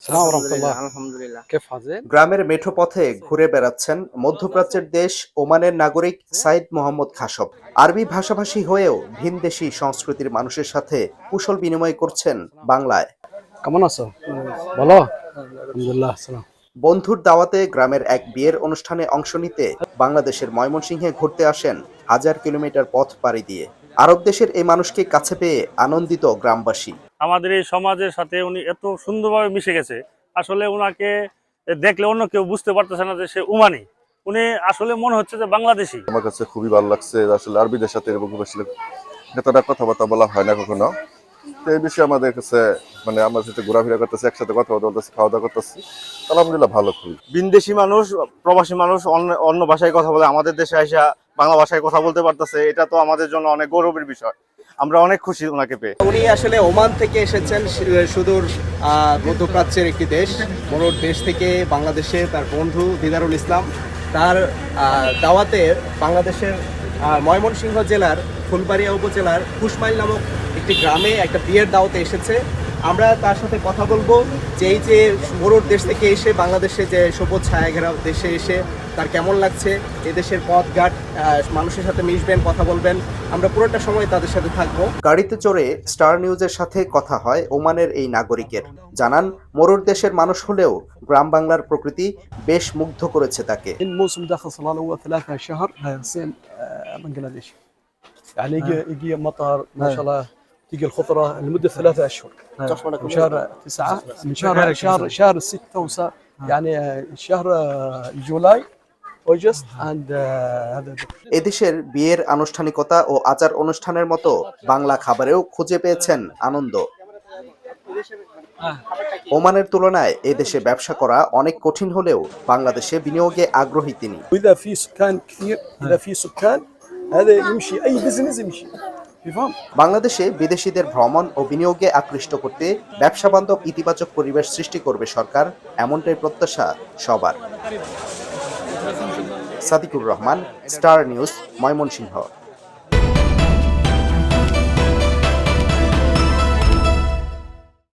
আলহামদুলিল্লাহ। গ্রামের মেঠো পথে ঘুরে বেড়াচ্ছেন মধ্যপ্রাচ্যের দেশ ওমানের নাগরিক সাইদ মোহাম্মদ খাসব। আরবি ভাষাভাষী হয়েও ভিনদেশী সংস্কৃতির মানুষের সাথে কুশল বিনিময় করছেন বাংলায়। কেমন আছো? বলো। আলহামদুলিল্লাহ। বন্ধুর দাওয়াতে গ্রামের এক বিয়ের অনুষ্ঠানে অংশ নিতে বাংলাদেশের ময়মনসিংহে ঘুরতে আসেন হাজার কিলোমিটার পথ পাড়ি দিয়ে। আরব দেশের এই মানুষকে কাছে পেয়ে আনন্দিত গ্রামবাসী। আমাদের এই সমাজের সাথে উনি এত সুন্দরভাবে মিশে গেছে, আসলে উনাকে দেখলে অন্য কেউ বুঝতে পারতেছে না যে সে উমানি। উনি আসলে মনে হচ্ছে যে বাংলাদেশি। আমার কাছে খুবই ভালো লাগছে। আসলে আরবিদের সাথে এরকম আসলে এতটা কথাবার্তা বলা হয় না কখনো। তো এই বিষয়ে আমাদের কাছে মানে আমার সাথে ঘোরাফেরা করতেছে, একসাথে কথা বলতেছি, খাওয়া দাওয়া করতেছি, আলহামদুলিল্লাহ ভালো। খুবই বিদেশি মানুষ, প্রবাসী মানুষ অন্য ভাষায় কথা বলে আমাদের দেশে আইসা বাংলা ভাষায় কথা বলতে পারতেছে, এটা তো আমাদের জন্য অনেক গৌরবের বিষয়। আমরা অনেক খুশি ওনাকে পেয়ে। উনি আসলে ওমান থেকে এসেছেন, সুদূর মধ্যপ্রাচ্যের একটি দেশ। বড় দেশ থেকে বাংলাদেশে তার বন্ধু দিদারুল ইসলাম তার দাওয়াতে বাংলাদেশের ময়মনসিংহ জেলার ফুলবাড়িয়া উপজেলার কুশমাইল নামক একটি গ্রামে একটা বিয়ের দাওয়াতে এসেছে। আমরা তার সাথে কথা বলবো যে এই যে বড় দেশ থেকে এসে বাংলাদেশে যে সবুজ ছায়াঘেরা দেশে এসে তার কেমন লাগছে, এদেশের পথঘাট, মানুষের সাথে মিশবেন, কথা বলবেন। আমরা পুরোটা সময় তাদের সাথে থাকবো। গাড়িতে চড়ে স্টার নিউজের সাথে কথা হয় ওমানের এই নাগরিকের। জানান, মরুর দেশের মানুষ হলেও গ্রাম বাংলার প্রকৃতি বেশ মুগ্ধ করেছে তাকে। الموسم داخل صار له 3 شهر صين بنغلاديش يعني يجي مطر ما شاء الله تيجي الخضره لمده 3 اشهر من شهر 9 من شهر 6 يعني شهر جولاي اوجست and هذا এদেশের বিয়ের আনুষ্ঠানিকতা ও আচার অনুষ্ঠানের মতো বাংলা খাবারেও খুঁজে পেয়েছেন আনন্দ। ওমানের তুলনায় এদেশে ব্যবসা করা অনেক কঠিন হলেও বাংলাদেশে বিনিয়োগে আগ্রহী তিনি। واذا في سكان كثير اذا في سكان هذا يمشي اي بزنس يمشي بفهم বাংলাদেশে বিদেশিদের ভ্রমণ ও বিনিয়োগে আকৃষ্ট করতে ব্যবসা বান্ধব ইতিবাচক পরিবেশ সৃষ্টি করবে সরকার, এমনটাই প্রত্যাশা সবার। Sadiqur Rahman, star news, Mymensingh.